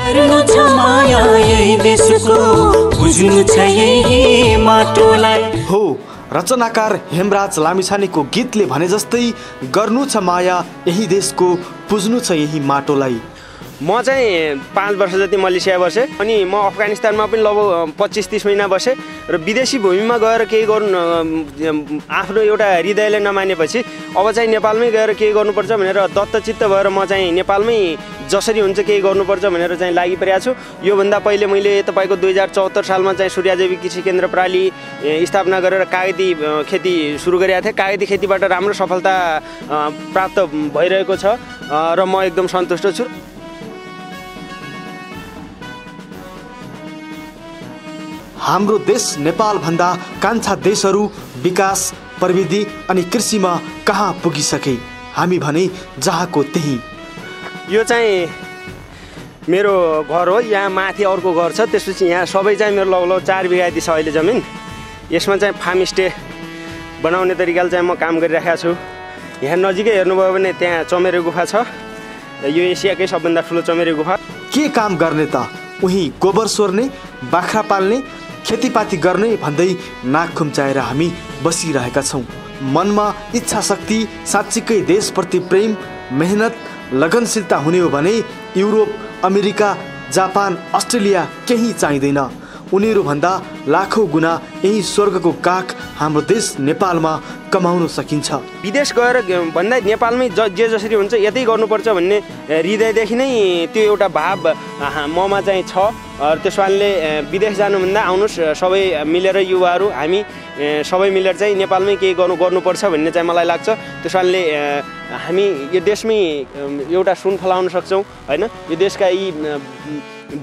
गर्नु छ माया यही देशको बुझ्नु छ यही माटोलाई। हो रचनाकार हेमराज लामिछानेको गीतले भने जस्तै गर्नु छ माया यही देशको पुज्नु छ यही माटोलाई। म चाहिँ 5 वर्ष जति मलेसिया बसेँ अनि म अफगानिस्तानमा पनि लगभग 25-30 महिना बसेँ र विदेशी भूमिमा गएर केही गर्नु आफ्नो एउटा हृदयले नमानेपछि अब चाहिँ नेपालमै गएर केही गर्नुपर्छ भनेर दत्तचित्त भएर म चाहिँ नेपालमै जसरी हुन्छ केही गर्नुपर्छ भनेर चाहिँ लागि परेको छु। योभन्दा पहिले मैले तपाईँको 2074 सालमा चाहिँ सूर्यजैविक कृषि केन्द्र प्राली स्थापना गरेर कागती खेती सुरु गरेका थिएँ। कागती खेतीबाट राम्रो सफलता प्राप्त भइरहेको छ र म एकदम सन्तुष्ट छु। हाम्रो देश नेपाल भन्दा कान्छा देशहरू विकास प्रविधि अनि कृषिमा कहाँ पुगिसके, हामी भने जहाँको त्यही। यो चाहिँ मेरो घर हो, यहाँ माथि अर्को घर छ, त्यसपछि यहाँ सबै चाहिँ मेरो लगभग 4 बिघा यति छ अहिले जमिन। यसमा चाहिँ फार्म स्टे बनाउने तरिकाले चाहिँ म काम गरिरहेको छु। यहाँ नजिकै हेर्नुभयो भने त्यहाँ चमेरे गुफा छ, यो एसियाकै सबभन्दा ठुलो चमेरे गुफा। के काम गर्ने त, उही गोबर सोर्ने, बाख्रा पाल्ने, खेतीपाती गर्ने भन्दै नाक खुम्चाएर हामी बसिरहेका छौँ। मनमा इच्छा शक्ति, साँच्चीकै देशप्रति प्रेम, मेहनत, लगनशीलता हुने हो भने युरोप, अमेरिका, जापान, अस्ट्रेलिया केही चाहिँदैन। उनीहरूभन्दा लाखौँ गुणा यही स्वर्गको काख हाम्रो देश नेपालमा कमाउन सकिन्छ। विदेश गएर भन्दा नेपालमै जे जसरी हुन्छ यतै गर्नुपर्छ भन्ने हृदयदेखि नै त्यो एउटा भाव ममा चाहिँ छ। त्यस कारणले विदेश जानुभन्दा आउनुहोस् सबै मिलेर युवाहरू हामी सबै मिलेर चाहिँ नेपालमै केही गर्नुपर्छ भन्ने चाहिँ मलाई लाग्छ। त्यस कारणले हामी यो देशमै एउटा सुन फलाउन सक्छौँ होइन। यो देशका यी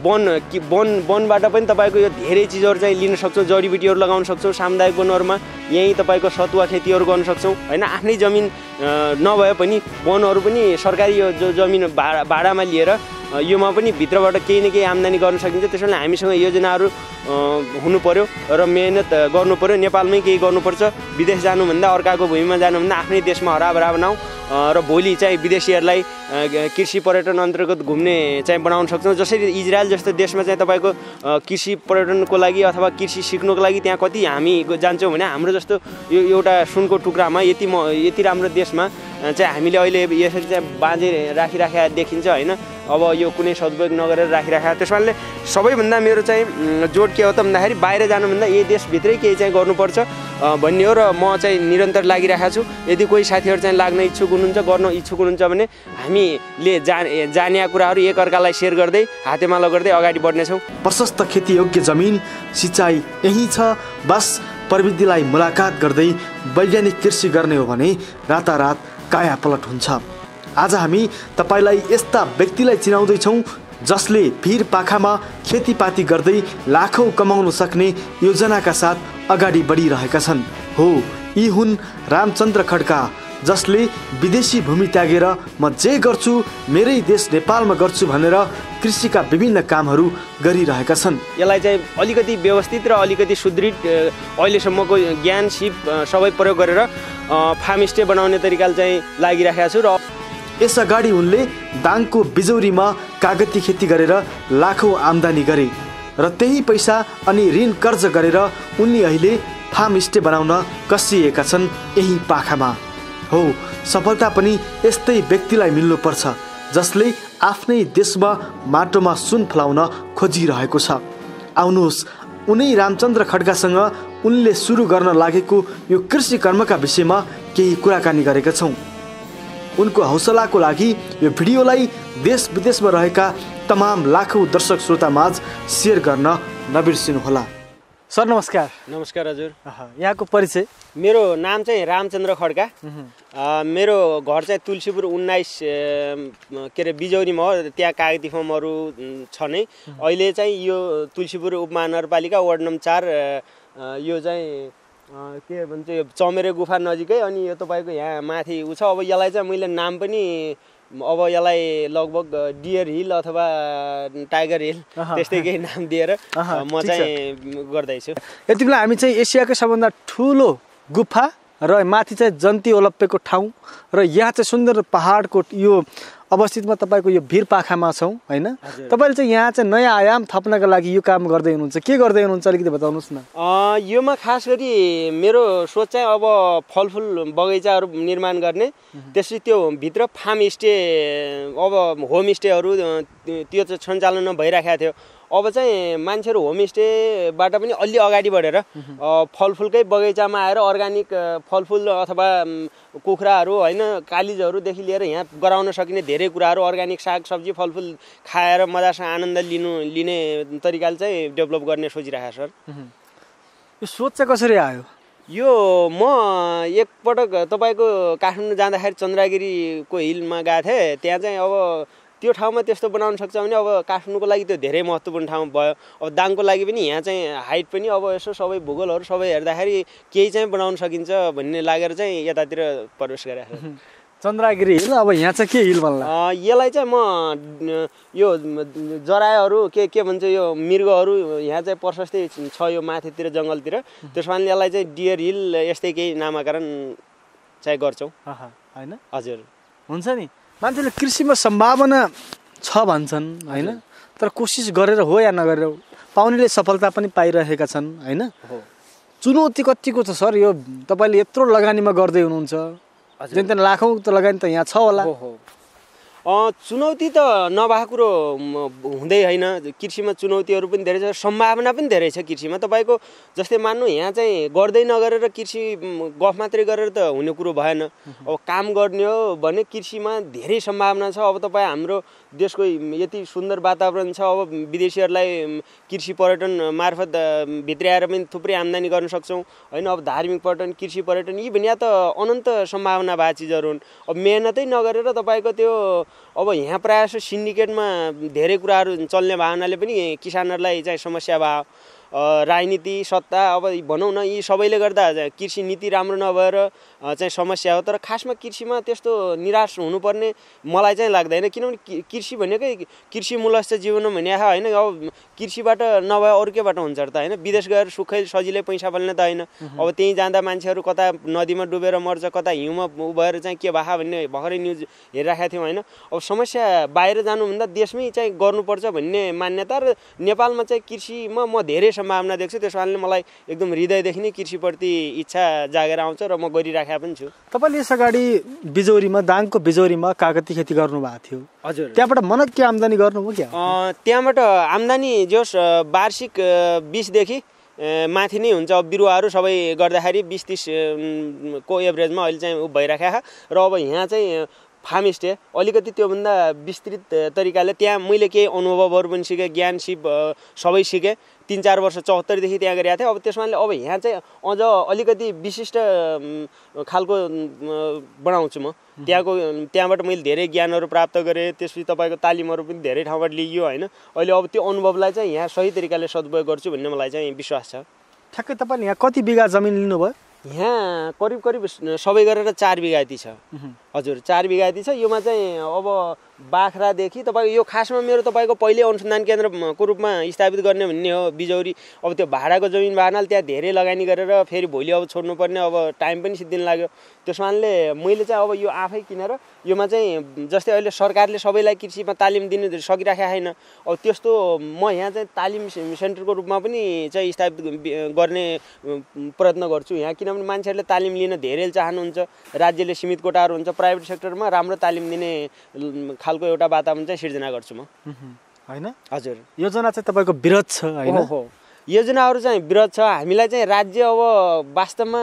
वनबाट पनि तपाईँको यो धेरै चिजहरू चाहिँ लिन सक्छौँ, जडीबुटीहरू लगाउन सक्छौँ। सामुदायिक वनहरूमा यहीँ तपाईँको सतुवा खेतीहरू गर्न सक्छौँ होइन। आफ्नै जमिन नभए पनि वनहरू पनि सरकारी यो जो जमिन भाडामा लिएर योमा पनि भित्रबाट केही न केही आम्दानी गर्न सकिन्छ। त्यसैले हामीसँग योजनाहरू हुनु पर्यो र मेहनत गर्नु पर्यो। नेपालमै केही गर्नुपर्छ, विदेश जानुभन्दा अर्काको भूमिमा जानुभन्दा आफ्नै देशमा हराभरा बनाऊ र भोलि चाहिँ विदेशीहरूलाई कृषि पर्यटन अन्तर्गत घुम्ने चाहिँ बनाउन सक्छौँ। जसरी इजरायल जस्तो देशमा चाहिँ तपाईँको कृषि पर्यटनको लागि अथवा कृषि सिक्नुको लागि त्यहाँ कति हामी जान्छौँ भने हाम्रो जस्तो यो एउटा सुनको टुक्रामा यति राम्रो देशमा चाहिँ हामीले अहिले यसरी चाहिँ बाँझे राखिराखेका देखिन्छ होइन। अब यो कुनै सदुपयोग नगरेर राखिराखेका। त्यस कारणले सबैभन्दा मेरो चाहिँ जोड के हो त भन्दाखेरि बाहिर जानुभन्दा यही देशभित्रै केही चाहिँ गर्नुपर्छ भन्ने हो र म चाहिँ निरन्तर लागिरहेको छु। यदि कोही साथीहरू चाहिँ लाग्न इच्छुक हुनुहुन्छ, गर्न इच्छुक हुनुहुन्छ भने हामीले जानिया कुराहरू एकअर्कालाई सेयर गर्दै हातेमालो गर्दै अगाडि बढ्नेछौँ। प्रशस्त खेतीयोग्य जमिन, सिँचाइ यही छ। बस प्रविधिलाई मुलाकात गर्दै वैज्ञानिक कृषि गर्ने हो भने रातारात काया पलट हुन्छ। आज हामी तपाईँलाई यस्ता व्यक्तिलाई चिनाउँदैछौँ जसले भिर पाखामा खेतीपाती गर्दै लाखौँ कमाउन सक्ने योजनाका साथ अगाडि बढिरहेका छन्। हो, यी हुन् रामचन्द्र खड्का, जसले विदेशी भूमि त्यागेर म जे गर्छु मेरै देश नेपालमा गर्छु भनेर कृषिका विभिन्न कामहरू गरिरहेका छन्। यसलाई चाहिँ अलिकति व्यवस्थित र अलिकति सुदृढ अहिलेसम्मको ज्ञान सिप सबै प्रयोग गरेर फार्म स्टे बनाउने तरिकाले चाहिँ लागिरहेका छु। र यसअगाडि उनले दाङको बिजौरीमा कागती खेती गरेर लाखौँ आम्दानी गरे र त्यही पैसा अनि ऋण कर्ज गरेर उनले अहिले फार्म स्टे बनाउन कसिएका छन् यही पाखामा। हो, सफलता पनि यस्तै व्यक्तिलाई मिल्नुपर्छ जसले आफ्नै देशमा माटोमा सुन फलाउन खोजिरहेको छ। आउनुहोस् उनै रामचन्द्र खड्कासँग उनले सुरु गर्न लागेको यो कृषि कर्मका विषयमा केही कुराकानी गरेका छौँ। उनको हौसलाको लागि यो भिडियोलाई देश विदेशमा रहेका तमाम लाखौँ दर्शक श्रोतामाझ सेयर गर्न नबिर्सिनुहोला। सर नमस्कार। नमस्कार हजुर। यहाँको परिचय? मेरो नाम चाहिँ रामचन्द्र खड्का। मेरो घर चाहिँ तुलसीपुर 19 के अरे बिजौरीमा हो। त्यहाँ कागती फर्महरू छ नै। अहिले चाहिँ यो तुलसीपुर उपमहानगरपालिका वार्ड नम्बर 4 यो चाहिँ के भन्छ यो चमेरे गुफा नजिकै। अनि यो तपाईँको यहाँ माथि उ छ। अब यसलाई चाहिँ मैले नाम पनि अब यसलाई लगभग डियर हिल अथवा टाइगर हिल त्यस्तै केही नाम दिएर म चाहिँ गर्दैछु। यति बेला हामी चाहिँ एसियाकै सबभन्दा ठुलो गुफा र माथि चाहिँ जन्ती ओलप्पेको ठाउँ र यहाँ चाहिँ सुन्दर पहाडको यो अवस्थितमा तपाईँको यो भिरपाखामा छौँ होइन तपाईँले चाहिँ यहाँ चाहिँ नयाँ आयाम थप्नका लागि यो काम गर्दै हुनुहुन्छ के गर्दै हुनुहुन्छ अलिकति बताउनुहोस् न योमा खास गरी मेरो सोच चाहिँ अब फलफुल बगैँचाहरू निर्माण गर्ने त्यसपछि त्यो भित्र फार्म स्टे अब होमस्टेहरू त्यो चाहिँ सञ्चालन भइराखेको थियो अब चाहिँ मान्छेहरू होमस्टेबाट पनि अलि अगाडि बढेर फलफुलकै बगैँचामा आएर अर्ग्यानिक फलफुल अथवा कुखुराहरू होइन कालिजहरूदेखि लिएर यहाँ गराउन सकिने धेरै कुराहरू अर्ग्यानिक सागसब्जी फलफुल खाएर मजासँग आनन्द लिने तरिकाले चाहिँ डेभलप गर्ने सोचिरहेको सर यो सोच चाहिँ कसरी आयो यो म एकपटक तपाईँको काठमाडौँ जाँदाखेरि चन्द्रगिरीको हिलमा गएको थिएँ त्यहाँ चाहिँ अब त्यो ठाउँमा त्यस्तो बनाउन सक्छ भने अब काठमाडौँको लागि त्यो धेरै महत्त्वपूर्ण ठाउँ भयो अब दाङको लागि पनि यहाँ चाहिँ हाइट पनि अब यसो सबै भूगोलहरू सबै हेर्दाखेरि केही चाहिँ बनाउन सकिन्छ भन्ने लागेर चाहिँ यतातिर प्रवेश गरेको चन्द्रगिरी हिल अब यहाँ चाहिँ के हिल भन्ला यसलाई चाहिँ म यो जरायोहरू के भन्छ यो मृगहरू यहाँ चाहिँ प्रशस्तै छ यो माथितिर जङ्गलतिर त्यसमा यसलाई चाहिँ डियर हिल यस्तै केही नामाकरण चाहिँ गर्छौँ होइन हजुर हुन्छ नि मान्छेले कृषिमा सम्भावना छ भन्छन् होइन तर कोसिस गरेर हो या नगरेर पाउनेले सफलता पनि पाइरहेका छन् होइन चुनौती कतिको छ सर यो तपाईँले यत्रो लगानीमा गर्दै हुनुहुन्छ जेन लाखौँ त लगानी त यहाँ छ होला चुनौती त नभएको कुरो हुँदै होइन कृषिमा चुनौतीहरू पनि धेरै छ सम्भावना पनि धेरै छ कृषिमा तपाईँको जस्तै मान्नु यहाँ चाहिँ गर्दै नगरेर कृषि गफ मात्रै गरेर त हुने कुरो भएन अब काम गर्ने हो भने कृषिमा धेरै सम्भावना छ अब तपाईँ हाम्रो देशको यति सुन्दर वातावरण छ अब विदेशीहरूलाई कृषि पर्यटन मार्फत भित्र्याएर पनि थुप्रै आम्दानी गर्न सक्छौँ होइन अब धार्मिक पर्यटन कृषि पर्यटन यी भने त अनन्त सम्भावना भए चिजहरू हुन् अब मेहनतै नगरेर तपाईँको त्यो अब यहाँ प्रायः जस्तो सिन्डिकेटमा धेरै कुराहरू चल्ने भावनाले पनि किसानहरूलाई चाहिँ समस्या भयो राजनीति सत्ता अब भनौँ न यी सबैले गर्दा कृषि नीति राम्रो नभएर चाहिँ समस्या हो तर खासमा कृषिमा त्यस्तो निराश हुनुपर्ने मलाई चाहिँ लाग्दैन किनभने कृषि भनेकै कृषि मूलस्थ जीवन भने होइन अब कृषिबाट नभए अरू केबाट हुन्छ त होइन विदेश गएर सुखै सजिलै पैसा बल्ने त होइन अब त्यहीँ जाँदा मान्छेहरू कता नदीमा डुबेर मर्छ कता हिउँमा भएर चाहिँ के भए भन्ने भर्खरै न्युज हेरिराखेको थियौँ होइन अब समस्या बाहिर जानुभन्दा देशमै चाहिँ गर्नुपर्छ भन्ने मान्यता र नेपालमा चाहिँ कृषिमा म धेरै सम्भावना देख्छु त्यस कारणले मलाई एकदम हृदयदेखि नै कृषिप्रति इच्छा जागेर आउँछ र म गरिराखेको पनि छु तपाईँले यस अगाडि बिजौरीमा दाङको बिजौरीमा कागती खेती गर्नुभएको थियो हजुर त्यहाँबाट मनक के आम्दानी गर्नुभयो क्या त्यहाँबाट आम्दानी जोस वार्षिक 20 देखि माथि नै हुन्छ अब बिरुवाहरू सबै गर्दाखेरि 20-30 को एभरेजमा अहिले चाहिँ भइराखेको र अब यहाँ चाहिँ फार्म स्टे अलिकति त्योभन्दा विस्तृत तरिकाले त्यहाँ मैले केही अनुभवहरू पनि सिकेँ ज्ञान सिप सबै सिकेँ 3-4 वर्ष 74 देखि त्यहाँ गरिरहेको थिएँ अब त्यसमा अब यहाँ चाहिँ अझ अलिकति विशिष्ट खालको बनाउँछु म त्यहाँबाट मैले धेरै ज्ञानहरू प्राप्त गरेँ त्यसपछि तपाईँको तालिमहरू पनि धेरै ठाउँबाट लिइयो होइन अहिले अब त्यो अनुभवलाई चाहिँ यहाँ सही तरिकाले सदुपयोग गर्छु भन्ने मलाई चाहिँ विश्वास छ ठ्याक्कै तपाईँले यहाँ कति बिघा जमिन लिनुभयो यहाँ करिब सबै गरेर 4 बिघा यति छ हजुर 4 बिघा यति छ योमा चाहिँ अब बाख्रादेखि तपाईँको यो खासमा मेरो तपाईँको पहिले अनुसन्धान केन्द्रको रूपमा स्थापित गर्ने भन्ने हो बिजौरी अब त्यो भाडाको जमिन भएनाले त्यहाँ धेरै लगानी गरेर फेरि भोलि अब छोड्नुपर्ने अब टाइम पनि सिद्धिन लाग्यो त्यस कारणले मैले चाहिँ अब यो आफै किनेर योमा चाहिँ जस्तै अहिले सरकारले सबैलाई कृषिमा तालिम दिनु सकिराखेको छैन अब त्यस्तो म यहाँ चाहिँ तालिम सेन्टरको रूपमा पनि चाहिँ स्थापित गर्ने प्रयत्न गर्छु यहाँ किनभने मान्छेहरूले तालिम लिन धेरै चाहनुहुन्छ राज्यले सीमित कोटाहरू हुन्छ प्राइभेट सेक्टरमा राम्रो तालिम दिने खालको एउटा वातावरण चाहिँ सिर्जना गर्छु म होइन हजुर योजना चाहिँ तपाईँको विरोध छ होइन योजनाहरू चाहिँ विरोध छ हामीलाई चाहिँ राज्य अब वास्तवमा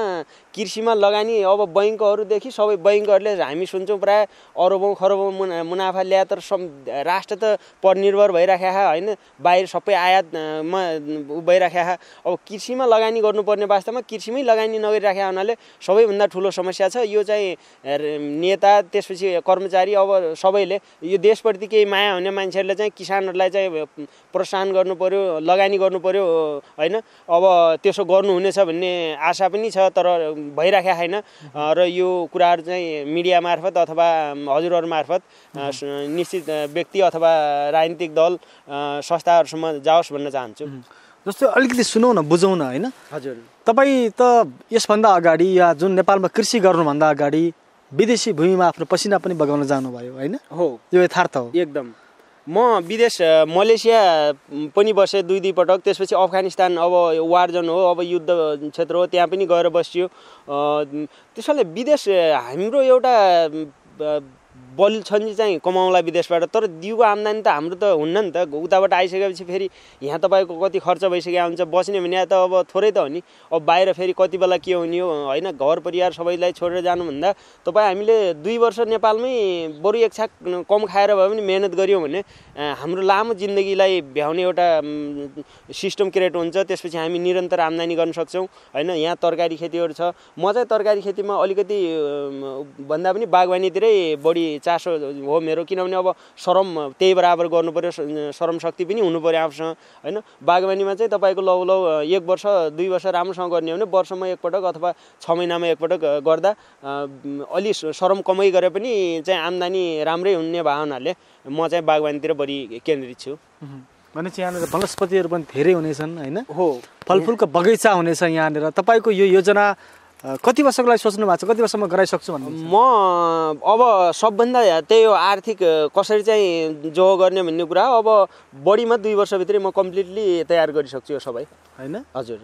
कृषिमा लगानी अब बैङ्कहरूदेखि सबै बैङ्कहरूले हामी सुन्छौँ प्रायः अरबौँ खरबौँ मुनाफा ल्याए तर राष्ट्र त परनिर्भर भइराखेका होइन बाहिर सबै आयातमा भइराखेका अब कृषिमा लगानी गर्नुपर्ने वास्तवमा कृषिमै लगानी नगरिराखेका हुनाले सबैभन्दा ठुलो समस्या छ यो चाहिँ नेता त्यसपछि कर्मचारी अब सबैले यो देशप्रति केही माया हुने मान्छेहरूले चाहिँ किसानहरूलाई चाहिँ प्रोत्साहन गर्नु पर्यो लगानी गर्नु पर्यो होइन अब त्यसो गर्नुहुनेछ भन्ने आशा पनि छ तर भइराखेको छैन र यो कुराहरू चाहिँ मिडिया मार्फत अथवा हजुरहरू मार्फत निश्चित व्यक्ति अथवा राजनीतिक दल संस्थाहरूसम्म जाओस् भन्न चाहन्छु जस्तो अलिकति सुनौ न बुझौँ न होइन हजुर तपाईँ त यसभन्दा अगाडि या जुन नेपालमा कृषि गर्नुभन्दा अगाडि विदेशी भूमिमा आफ्नो पसिना पनि बगाउन जानुभयो होइन? हो, यो यथार्थ हो एकदम। म विदेश मलेसिया पनि बसेँ 2 पटक, त्यसपछि अफगानिस्तान अब वार जोन हो, अब युद्ध क्षेत्र हो, त्यहाँ पनि गएर बसियो। त्यसैले विदेश हाम्रो एउटा बल छ नि चाहिँ कमाउला विदेशबाट, तर दिउको आम्दानी त हाम्रो त हुन्न नि त। उताबाट आइसकेपछि फेरि यहाँ तपाईँको कति खर्च भइसकेको हुन्छ, बस्ने भने त अब थोरै त हो नि। अब बाहिर फेरि कति बेला के हुने हो होइन, घर परिवार सबैलाई छोडेर जानुभन्दा तपाईँ हामीले 2 वर्ष नेपालमै बरु एक छाक कम खाएर भए पनि मेहनत गऱ्यौँ भने हाम्रो लामो जिन्दगीलाई भ्याउने एउटा सिस्टम क्रिएट हुन्छ। त्यसपछि हामी निरन्तर आम्दानी गर्न सक्छौँ होइन। यहाँ तरकारी खेतीहरू छ, म चाहिँ तरकारी खेतीमा अलिकति भन्दा पनि बागवानीतिरै बढी चासो हो मेरो, किनभने अब श्रम त्यही बराबर गर्नु पर्यो, श्रम शक्ति पनि हुनु पर्यो आफूसँग होइन। बागवानीमा चाहिँ तपाईँको लौ 1 वर्ष 2 वर्ष राम्रोसँग गर्ने हो भने वर्षमा एकपटक अथवा 6 महिनामा एकपटक गर्दा अलि श्रम कमै गरे पनि चाहिँ आम्दानी राम्रै हुने भावनाले म चाहिँ बागवानीतिर बढी केन्द्रित छु। भनेपछि यहाँनिर वनस्पतिहरू पनि धेरै हुनेछन् होइन? हो, फलफुलको बगैँचा हुनेछ यहाँनिर। तपाईँको यो योजना कति वर्षको लागि सोच्नु भएको छ, कति वर्षमा गराइसक्छु भन्नु? म अब सबभन्दा त्यही हो, आर्थिक कसरी चाहिँ जो गर्ने भन्ने कुरा हो। अब बढीमा 2 वर्षभित्रै म कम्प्लिटली तयार गरिसक्छु यो सबै होइन? हजुर।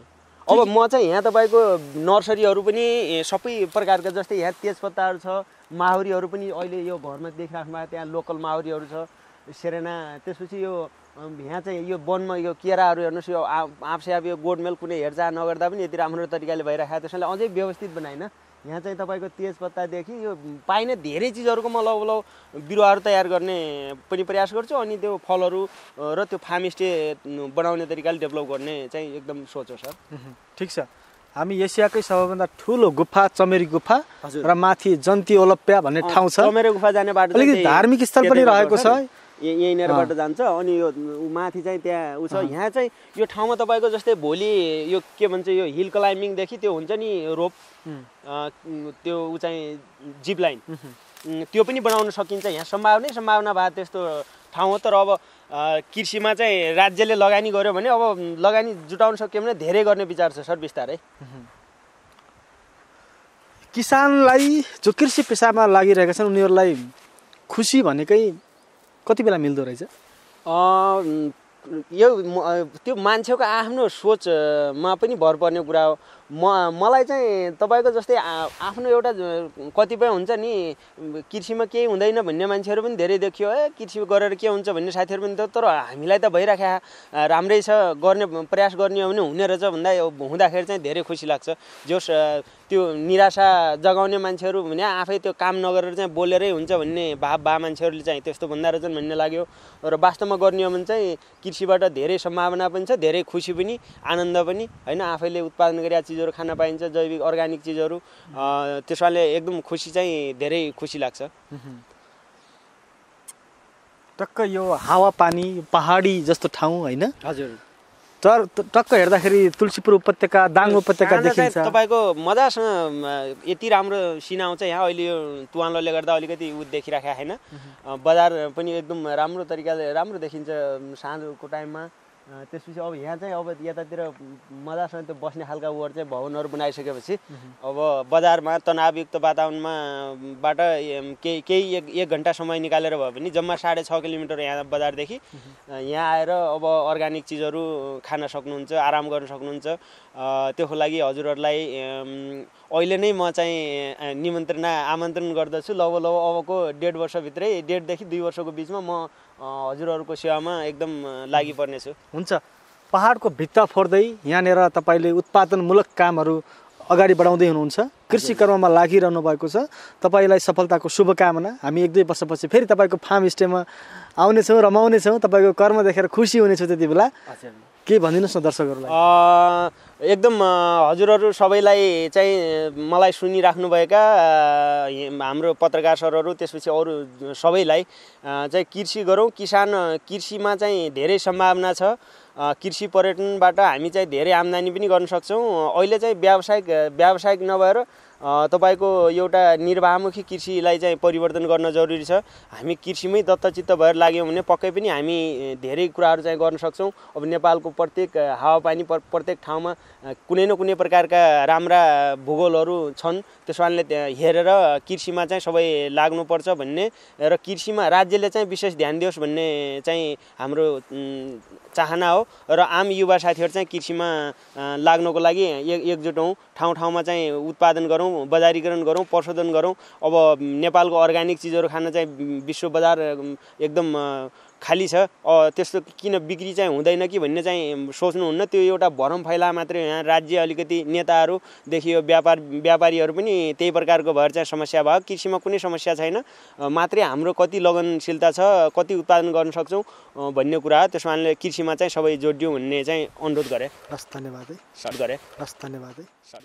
अब म चाहिँ यहाँ तपाईँको नर्सरीहरू पनि सबै प्रकारका, जस्तै यहाँ तेजपत्ताहरू छ, माहुरीहरू पनि अहिले यो घरमा देखिराख्नु भएको त्यहाँ लोकल माहुरीहरू छ, सेरेना। त्यसपछि यो यहाँ चाहिँ यो वनमा यो केराहरू हेर्नुहोस्, यो आफसे अब यो गोडमेल कुनै हेरचाह नगर्दा पनि यति राम्रो तरिकाले भइरहेको, त्यसैले अझै व्यवस्थित बनाइन। यहाँ चाहिँ तपाईँको तेजपत्तादेखि यो पाइने धेरै चिजहरूको म लौ बिरुवाहरू तयार गर्ने पनि प्रयास गर्छु, अनि त्यो फलहरू र त्यो फार्म स्टे बनाउने तरिकाले डेभलप गर्ने चाहिँ एकदम सोच हो सर। ठिक छ। हामी एसियाकै सबैभन्दा ठुलो गुफा चमेरी गुफा र माथि जन्ती ओलप्या भन्ने ठाउँ छ। चमेरी गुफा जाने बाटो अलिकति धार्मिक स्थल पनि रहेको छ, यहीँनिरबाट जान्छ। अनि यो माथि चाहिँ त्यहाँ उ छ। यहाँ चाहिँ यो ठाउँमा तपाईँको जस्तै भोलि यो के भन्छ, यो हिल क्लाइम्बिङदेखि त्यो हुन्छ नि रोप, त्यो उ चाहिँ जिप लाइन, त्यो पनि बनाउन सकिन्छ। यहाँ सम्भावना भए त्यस्तो ठाउँ हो। तर अब कृषिमा चाहिँ राज्यले लगानी गर्यो भने अब लगानी जुटाउन सक्यो भने धेरै गर्ने विचार छ सर बिस्तारै। किसानलाई जो कृषि पेसामा लागिरहेका छन् उनीहरूलाई खुसी भनेकै कति बेला मिल्दो रहेछ? यो त्यो मान्छेको आफ्नो सोचमा पनि भर पर्ने कुरा हो। मलाई चाहिँ तपाईँको जस्तै आफ्नो एउटा कतिपय हुन्छ नि कृषिमा केही हुँदैन भन्ने मान्छेहरू पनि धेरै देखियो, कृषि गरेर के हुन्छ भन्ने साथीहरू पनि थियो। तर हामीलाई त भइराख्या राम्रै छ, गर्ने प्रयास गर्ने हो भने हुने रहेछ भन्दा हुँदाखेरि चाहिँ धेरै खुसी लाग्छ। जोस् त्यो निराशा जगाउने मान्छेहरू भने आफै त्यो काम नगरेर चाहिँ बोलेरै हुन्छ भन्ने बा मान्छेहरूले चाहिँ त्यस्तो भन्दा रहेछन् भन्ने लाग्यो। र वास्तवमा गर्ने हो भने चाहिँ कृषिबाट धेरै सम्भावना पनि छ, धेरै खुसी पनि, आनन्द पनि होइन। आफैले उत्पादन गरेका चिजहरू खान पाइन्छ, जैविक अर्ग्यानिक चिजहरू, त्यसले एकदम खुसी चाहिँ धेरै खुसी लाग्छ। टक्क यो हावापानी पहाडी जस्तो ठाउँ होइन? हजुर। तर टक्क हेर्दाखेरि तुलसीपुर उपत्यका, दाङ उपत्यका देखिन्छ। तपाईँको मजासँग यति राम्रो सिन आउँछ यहाँ। अहिले यो तुवानले गर्दा अलिकति उ देखिराखेको छैन। बजार पनि एकदम राम्रो तरिकाले राम्रो देखिन्छ साँझको टाइममा। त्यसपछि अब यहाँ चाहिँ अब यतातिर मजासँग त्यो बस्ने खालका उहरू चाहिँ भवनहरू बनाइसकेपछि अब बजारमा तनावयुक्त वातावरणबाट केही 1 घन्टा समय निकालेर भए पनि जम्मा 6.5 किलोमिटर यहाँ बजारदेखि यहाँ आएर अब अर्ग्यानिक चिजहरू खान सक्नुहुन्छ, आराम गर्न सक्नुहुन्छ। त्यसको लागि हजुरहरूलाई अहिले नै म चाहिँ आमन्त्रण गर्दछु। लौ अबको 1.5 वर्षभित्रै 1.5देखि 2 वर्षको बिचमा म हजुरहरूको सेवामा एकदम लागि पर्नेछु। हुन्छ। पहाडको भित्ता फोर्दै यहाँनिर तपाईँले उत्पादनमूलक कामहरू अगाडि बढाउँदै हुनुहुन्छ, कृषि कर्ममा लागिरहनु भएको छ। तपाईँलाई सफलताको शुभकामना। हामी 1-2 वर्षपछि फेरि तपाईँको फार्म स्टेमा आउनेछौँ, रमाउनेछौँ, तपाईँको कर्म देखेर खुसी हुनेछौँ। त्यति बेला के भनिदिनुहोस् न दर्शकहरूलाई? एकदम हजुरहरू सबैलाई चाहिँ मलाई सुनिराख्नुभएका हाम्रो पत्रकार सरहरू, त्यसपछि अरू सबैलाई चाहिँ कृषि गरौँ। कृषिमा चाहिँ धेरै सम्भावना छ। कृषि पर्यटनबाट हामी चाहिँ धेरै आम्दानी पनि गर्न सक्छौँ। अहिले चाहिँ व्यावसायिक नभएर तपाईँको एउटा निर्वाहमुखी कृषिलाई चाहिँ परिवर्तन गर्न जरुरी छ। हामी कृषिमै दत्तचित्त भएर लाग्यौँ भने पक्कै पनि हामी धेरै कुराहरू चाहिँ गर्न सक्छौँ। अब नेपालको प्रत्येक हावापानी प्रत्येक ठाउँमा कुनै न कुनै प्रकारका राम्रा भूगोलहरू छन्। त्यस कारणले हेरेर कृषिमा चाहिँ सबै लाग्नुपर्छ भन्ने र कृषिमा राज्यले चाहिँ विशेष ध्यान दियोस् भन्ने चाहिँ हाम्रो चाहना हो। र आम युवा साथीहरू चाहिँ कृषिमा लाग्नको लागि एकजुट हौँ। ठाउँ ठाउँमा चाहिँ उत्पादन गरौँ, बजारीकरण गरौँ, प्रशोधन गरौँ। अब नेपालको अर्ग्यानिक चिजहरू खान चाहिँ विश्व बजार एकदम खाली छ। त्यस्तो किन बिक्री चाहिँ हुँदैन कि भन्ने चाहिँ सोच्नुहुन्न। त्यो एउटा भरम फैला मात्रै। यहाँ राज्य अलिकति नेताहरूदेखि यो व्यापारीहरू पनि त्यही प्रकारको भएर चाहिँ समस्या भयो। कृषिमा कुनै समस्या छैन, मात्रै हाम्रो कति लगनशीलता छ, कति उत्पादन गर्न सक्छौँ भन्ने कुरा हो। त्यस कारणले कृषिमा चाहिँ सबै जोडियौँ भन्ने चाहिँ अनुरोध गरेँ। हस्, धन्यवाद है। सर गरेँ। हस्, धन्यवाद है।